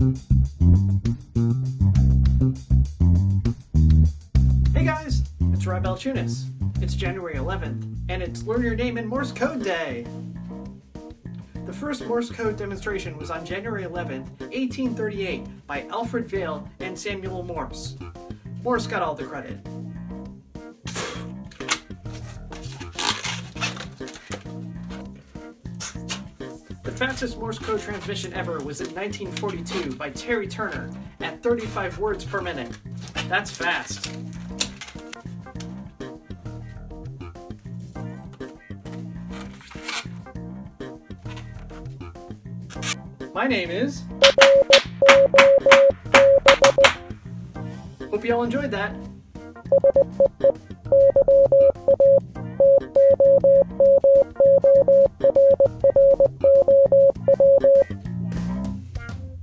Hey guys, it's Rob Altunis. It's January 11th, and it's Learn Your Name in Morse Code Day. The first Morse Code demonstration was on January 11th, 1838 by Alfred Vail and Samuel Morse. Morse got all the credit. The fastest Morse code transmission ever was in 1942 by Terry Turner at 35 words per minute. That's fast. My name is... Hope you all enjoyed that.